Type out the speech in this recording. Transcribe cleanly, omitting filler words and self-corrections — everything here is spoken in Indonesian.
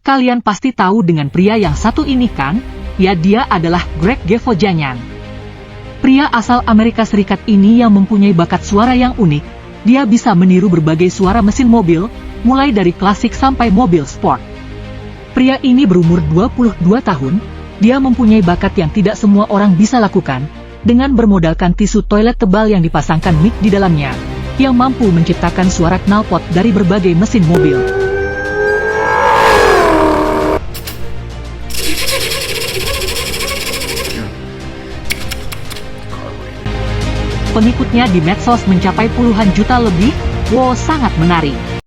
Kalian pasti tahu dengan pria yang satu ini kan? Ya, dia adalah Greg Gevojanian. Pria asal Amerika Serikat ini yang mempunyai bakat suara yang unik. Dia bisa meniru berbagai suara mesin mobil, mulai dari klasik sampai mobil sport. Pria ini berumur 22 tahun, dia mempunyai bakat yang tidak semua orang bisa lakukan, dengan bermodalkan tisu toilet tebal yang dipasangkan mic di dalamnya, yang mampu menciptakan suara knalpot dari berbagai mesin mobil. Pengikutnya di medsos mencapai puluhan juta lebih. Wow, sangat menarik.